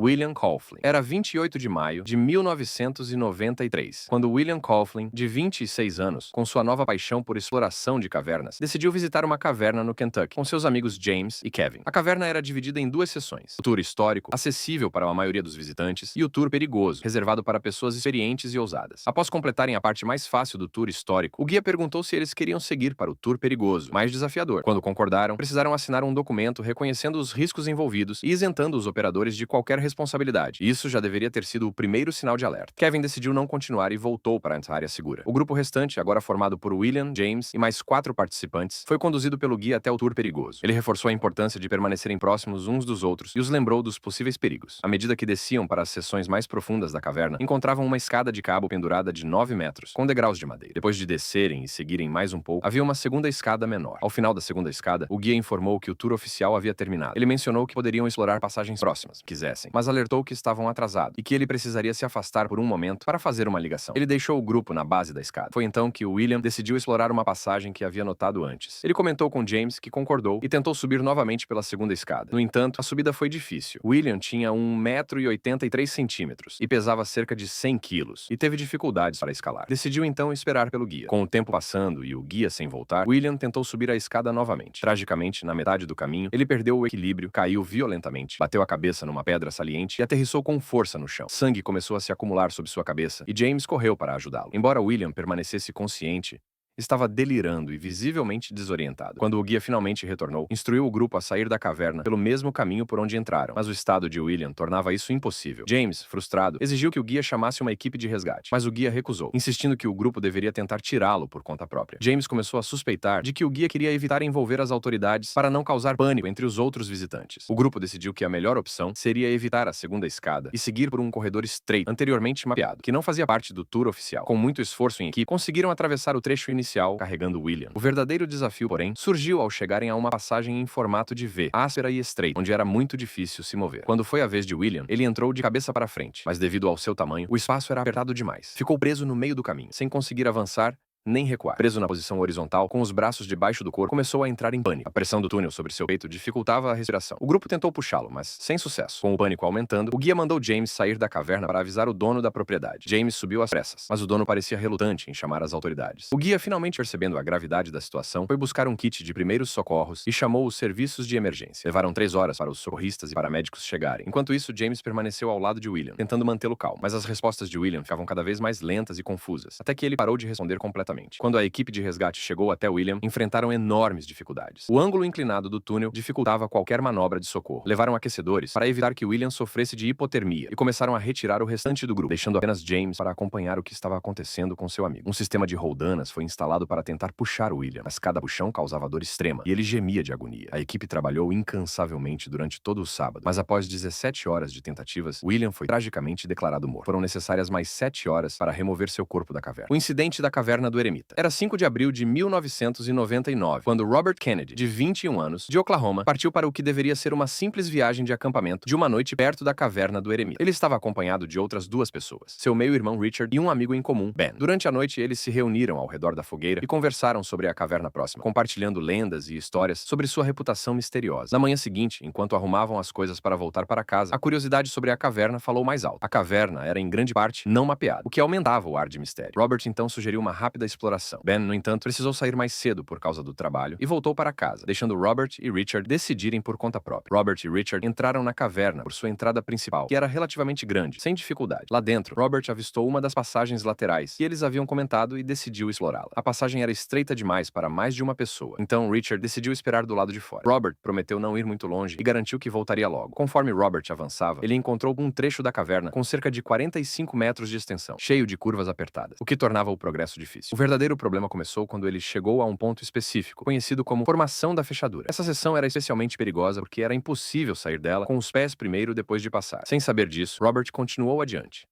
William Coughlin. Era 28 de maio de 1993, quando William Coughlin, de 26 anos, com sua nova paixão por exploração de cavernas, decidiu visitar uma caverna no Kentucky com seus amigos James e Kevin. A caverna era dividida em duas seções: o tour histórico, acessível para a maioria dos visitantes, e o tour perigoso, reservado para pessoas experientes e ousadas. Após completarem a parte mais fácil do tour histórico, o guia perguntou se eles queriam seguir para o tour perigoso, mais desafiador. Quando concordaram, precisaram assinar um documento reconhecendo os riscos envolvidos e isentando os operadores de qualquer responsabilidade. Isso já deveria ter sido o primeiro sinal de alerta. Kevin decidiu não continuar e voltou para a área segura. O grupo restante, agora formado por William, James e mais 4 participantes, foi conduzido pelo guia até o tour perigoso. Ele reforçou a importância de permanecerem próximos uns dos outros e os lembrou dos possíveis perigos. À medida que desciam para as seções mais profundas da caverna, encontravam uma escada de cabo pendurada de 9 metros, com degraus de madeira. Depois de descerem e seguirem mais um pouco, havia uma segunda escada menor. Ao final da segunda escada, o guia informou que o tour oficial havia terminado. Ele mencionou que poderiam explorar passagens próximas, se quisessem, mas alertou que estavam atrasados e que ele precisaria se afastar por um momento para fazer uma ligação. Ele deixou o grupo na base da escada. Foi então que William decidiu explorar uma passagem que havia notado antes. Ele comentou com James, que concordou, e tentou subir novamente pela segunda escada. No entanto, a subida foi difícil. William tinha 1,83 m e pesava cerca de 100 quilos, e teve dificuldades para escalar. Decidiu então esperar pelo guia. Com o tempo passando e o guia sem voltar, William tentou subir a escada novamente. Tragicamente, na metade do caminho, ele perdeu o equilíbrio, caiu violentamente, bateu a cabeça numa pedra saliente e aterrissou com força no chão. Sangue começou a se acumular sobre sua cabeça e James correu para ajudá-lo. Embora William permanecesse consciente, estava delirando e visivelmente desorientado. Quando o guia finalmente retornou, instruiu o grupo a sair da caverna pelo mesmo caminho por onde entraram, mas o estado de William tornava isso impossível. James, frustrado, exigiu que o guia chamasse uma equipe de resgate, mas o guia recusou, insistindo que o grupo deveria tentar tirá-lo por conta própria. James começou a suspeitar de que o guia queria evitar envolver as autoridades para não causar pânico entre os outros visitantes. O grupo decidiu que a melhor opção seria evitar a segunda escada e seguir por um corredor estreito, anteriormente mapeado, que não fazia parte do tour oficial. Com muito esforço em equipe, conseguiram atravessar o trecho inicial carregando William. O verdadeiro desafio, porém, surgiu ao chegarem a uma passagem em formato de V, áspera e estreita, onde era muito difícil se mover. Quando foi a vez de William, ele entrou de cabeça para frente, mas devido ao seu tamanho, o espaço era apertado demais. Ficou preso no meio do caminho, sem conseguir avançar nem recuar. Preso na posição horizontal, com os braços debaixo do corpo, começou a entrar em pânico. A pressão do túnel sobre seu peito dificultava a respiração. O grupo tentou puxá-lo, mas sem sucesso. Com o pânico aumentando, o guia mandou James sair da caverna para avisar o dono da propriedade. James subiu às pressas, mas o dono parecia relutante em chamar as autoridades. O guia, finalmente percebendo a gravidade da situação, foi buscar um kit de primeiros socorros e chamou os serviços de emergência. Levaram 3 horas para os socorristas e paramédicos chegarem. Enquanto isso, James permaneceu ao lado de William, tentando mantê-lo calmo. Mas as respostas de William ficavam cada vez mais lentas e confusas, até que ele parou de responder completamente. Quando a equipe de resgate chegou até William, enfrentaram enormes dificuldades. O ângulo inclinado do túnel dificultava qualquer manobra de socorro. Levaram aquecedores para evitar que William sofresse de hipotermia e começaram a retirar o restante do grupo, deixando apenas James para acompanhar o que estava acontecendo com seu amigo. Um sistema de roldanas foi instalado para tentar puxar William, mas cada puxão causava dor extrema e ele gemia de agonia. A equipe trabalhou incansavelmente durante todo o sábado, mas após 17 horas de tentativas, William foi tragicamente declarado morto. Foram necessárias mais 7 horas para remover seu corpo da caverna. O incidente da caverna do Eremita. Era 5 de abril de 1999, quando Robert Kennedy, de 21 anos, de Oklahoma, partiu para o que deveria ser uma simples viagem de acampamento de uma noite perto da caverna do Eremita. Ele estava acompanhado de outras 2 pessoas, seu meio-irmão Richard e um amigo em comum, Ben. Durante a noite, eles se reuniram ao redor da fogueira e conversaram sobre a caverna próxima, compartilhando lendas e histórias sobre sua reputação misteriosa. Na manhã seguinte, enquanto arrumavam as coisas para voltar para casa, a curiosidade sobre a caverna falou mais alto. A caverna era em grande parte não mapeada, o que aumentava o ar de mistério. Robert então sugeriu uma rápida exploração. Ben, no entanto, precisou sair mais cedo por causa do trabalho e voltou para casa, deixando Robert e Richard decidirem por conta própria. Robert e Richard entraram na caverna por sua entrada principal, que era relativamente grande, sem dificuldade. Lá dentro, Robert avistou uma das passagens laterais que eles haviam comentado e decidiu explorá-la. A passagem era estreita demais para mais de uma pessoa, então Richard decidiu esperar do lado de fora. Robert prometeu não ir muito longe e garantiu que voltaria logo. Conforme Robert avançava, ele encontrou um trecho da caverna com cerca de 45 metros de extensão, cheio de curvas apertadas, o que tornava o progresso difícil. O verdadeiro problema começou quando ele chegou a um ponto específico, conhecido como Formação da Fechadura. Essa seção era especialmente perigosa porque era impossível sair dela com os pés primeiro depois de passar. Sem saber disso, Robert continuou adiante.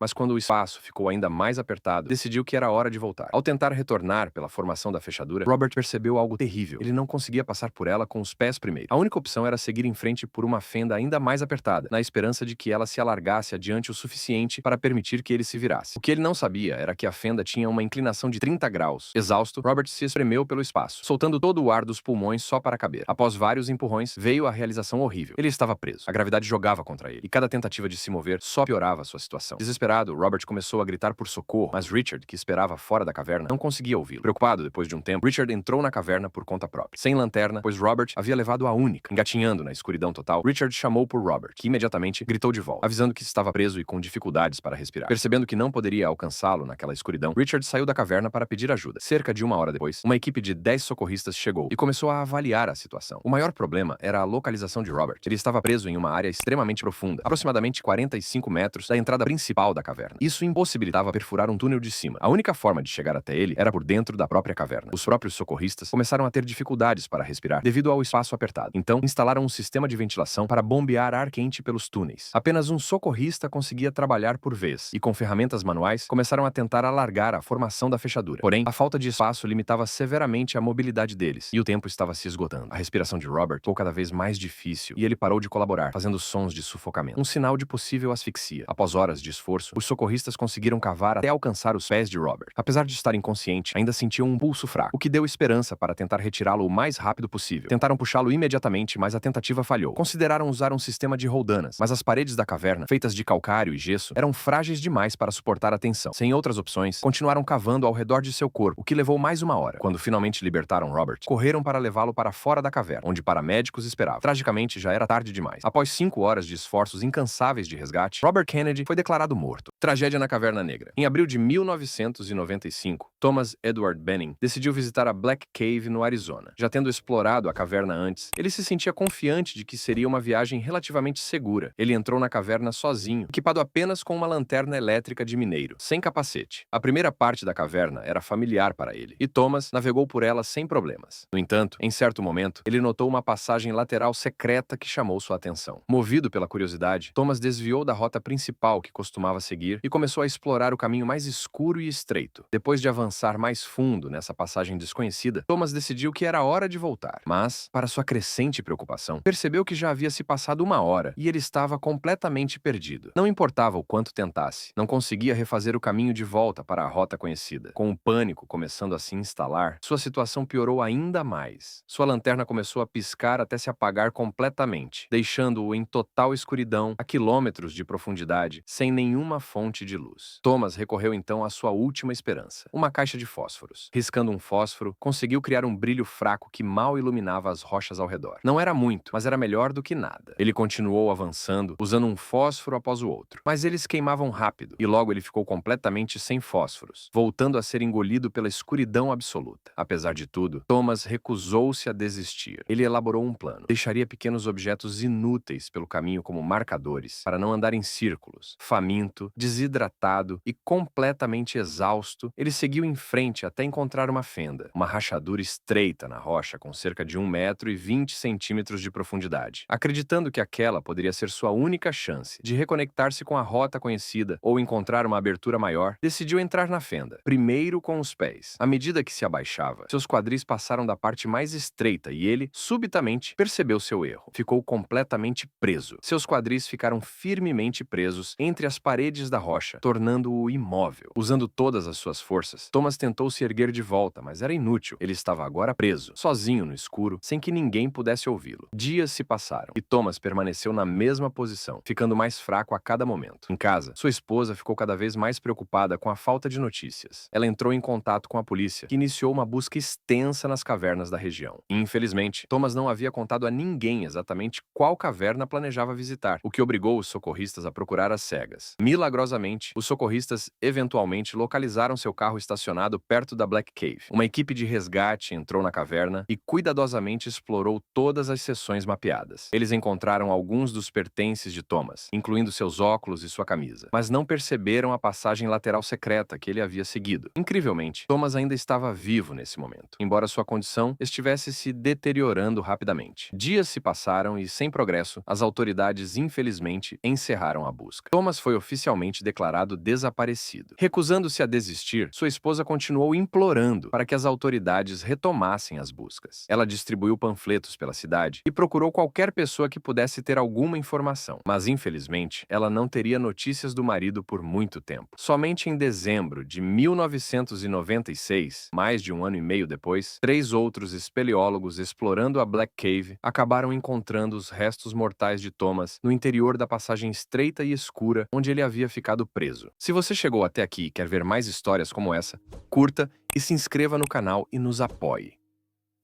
mas quando o espaço ficou ainda mais apertado, decidiu que era hora de voltar. Ao tentar retornar pela formação da fechadura, Robert percebeu algo terrível. Ele não conseguia passar por ela com os pés primeiro. A única opção era seguir em frente por uma fenda ainda mais apertada, na esperança de que ela se alargasse adiante o suficiente para permitir que ele se virasse. O que ele não sabia era que a fenda tinha uma inclinação de 30 graus. Exausto, Robert se espremeu pelo espaço, soltando todo o ar dos pulmões só para caber. Após vários empurrões, veio a realização horrível. Ele estava preso. A gravidade jogava contra ele, e cada tentativa de se mover só piorava sua situação. Desesperado, Robert começou a gritar por socorro, mas Richard, que esperava fora da caverna, não conseguia ouvi-lo. Preocupado, depois de um tempo, Richard entrou na caverna por conta própria. Sem lanterna, pois Robert havia levado a única. Engatinhando na escuridão total, Richard chamou por Robert, que imediatamente gritou de volta, avisando que estava preso e com dificuldades para respirar. Percebendo que não poderia alcançá-lo naquela escuridão, Richard saiu da caverna para pedir ajuda. Cerca de uma hora depois, uma equipe de 10 socorristas chegou e começou a avaliar a situação. O maior problema era a localização de Robert. Ele estava preso em uma área extremamente profunda, aproximadamente 45 metros da entrada principal da caverna. Isso impossibilitava perfurar um túnel de cima. A única forma de chegar até ele era por dentro da própria caverna. Os próprios socorristas começaram a ter dificuldades para respirar devido ao espaço apertado. Então, instalaram um sistema de ventilação para bombear ar quente pelos túneis. Apenas um socorrista conseguia trabalhar por vez, e com ferramentas manuais, começaram a tentar alargar a formação da fechadura. Porém, a falta de espaço limitava severamente a mobilidade deles, e o tempo estava se esgotando. A respiração de Robert ficou cada vez mais difícil, e ele parou de colaborar, fazendo sons de sufocamento. Um sinal de possível asfixia. Após horas de esforço, os socorristas conseguiram cavar até alcançar os pés de Robert. Apesar de estar inconsciente, ainda sentiam um pulso fraco, o que deu esperança para tentar retirá-lo o mais rápido possível. Tentaram puxá-lo imediatamente, mas a tentativa falhou. Consideraram usar um sistema de roldanas, mas as paredes da caverna, feitas de calcário e gesso, eram frágeis demais para suportar a tensão. Sem outras opções, continuaram cavando ao redor de seu corpo, o que levou mais uma hora. Quando finalmente libertaram Robert, correram para levá-lo para fora da caverna, onde paramédicos esperavam. Tragicamente, já era tarde demais. Após 5 horas de esforços incansáveis de resgate, Robert Kennedy foi declarado morto. Tragédia na Caverna Negra. Em abril de 1995, Thomas Edward Benning decidiu visitar a Black Cave no Arizona. Já tendo explorado a caverna antes, ele se sentia confiante de que seria uma viagem relativamente segura. Ele entrou na caverna sozinho, equipado apenas com uma lanterna elétrica de mineiro, sem capacete. A primeira parte da caverna era familiar para ele, e Thomas navegou por ela sem problemas. No entanto, em certo momento, ele notou uma passagem lateral secreta que chamou sua atenção. Movido pela curiosidade, Thomas desviou da rota principal que costumava seguir e começou a explorar o caminho mais escuro e estreito. Depois de avançar mais fundo nessa passagem desconhecida, Thomas decidiu que era hora de voltar. Mas, para sua crescente preocupação, percebeu que já havia se passado uma hora e ele estava completamente perdido. Não importava o quanto tentasse, não conseguia refazer o caminho de volta para a rota conhecida. Com o pânico começando a se instalar, sua situação piorou ainda mais. Sua lanterna começou a piscar até se apagar completamente, deixando-o em total escuridão a quilômetros de profundidade, sem nenhuma fonte de luz. Thomas recorreu então à sua última esperança, uma caixa de fósforos. Riscando um fósforo, conseguiu criar um brilho fraco que mal iluminava as rochas ao redor. Não era muito, mas era melhor do que nada. Ele continuou avançando, usando um fósforo após o outro. Mas eles queimavam rápido, e logo ele ficou completamente sem fósforos, voltando a ser engolido pela escuridão absoluta. Apesar de tudo, Thomas recusou-se a desistir. Ele elaborou um plano. Deixaria pequenos objetos inúteis pelo caminho como marcadores, para não andar em círculos. Faminto, desidratado e completamente exausto, ele seguiu em frente até encontrar uma fenda, uma rachadura estreita na rocha com cerca de 1,20 m de profundidade. Acreditando que aquela poderia ser sua única chance de reconectar-se com a rota conhecida ou encontrar uma abertura maior, decidiu entrar na fenda, primeiro com os pés. À medida que se abaixava, seus quadris passaram da parte mais estreita e ele, subitamente, percebeu seu erro. Ficou completamente preso. Seus quadris ficaram firmemente presos entre as paredes da rocha, tornando-o imóvel. Usando todas as suas forças, Thomas tentou se erguer de volta, mas era inútil. Ele estava agora preso, sozinho no escuro, sem que ninguém pudesse ouvi-lo. Dias se passaram, e Thomas permaneceu na mesma posição, ficando mais fraco a cada momento. Em casa, sua esposa ficou cada vez mais preocupada com a falta de notícias. Ela entrou em contato com a polícia, que iniciou uma busca extensa nas cavernas da região. Infelizmente, Thomas não havia contado a ninguém exatamente qual caverna planejava visitar, o que obrigou os socorristas a procurar às cegas. Milagrosamente, os socorristas eventualmente localizaram seu carro estacionado perto da Black Cave. Uma equipe de resgate entrou na caverna e cuidadosamente explorou todas as seções mapeadas. Eles encontraram alguns dos pertences de Thomas, incluindo seus óculos e sua camisa, mas não perceberam a passagem lateral secreta que ele havia seguido. Incrivelmente, Thomas ainda estava vivo nesse momento, embora sua condição estivesse se deteriorando rapidamente. Dias se passaram e, sem progresso, as autoridades infelizmente encerraram a busca. Thomas foi oficialmente oficialmente declarado desaparecido. Recusando-se a desistir, sua esposa continuou implorando para que as autoridades retomassem as buscas. Ela distribuiu panfletos pela cidade e procurou qualquer pessoa que pudesse ter alguma informação, mas infelizmente ela não teria notícias do marido por muito tempo. Somente em dezembro de 1996, mais de um ano e meio depois, 3 outros espeleólogos explorando a Black Cave acabaram encontrando os restos mortais de Thomas no interior da passagem estreita e escura onde ele havia ficado preso. Se você chegou até aqui e quer ver mais histórias como essa, curta e se inscreva no canal e nos apoie.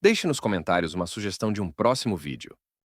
Deixe nos comentários uma sugestão de um próximo vídeo.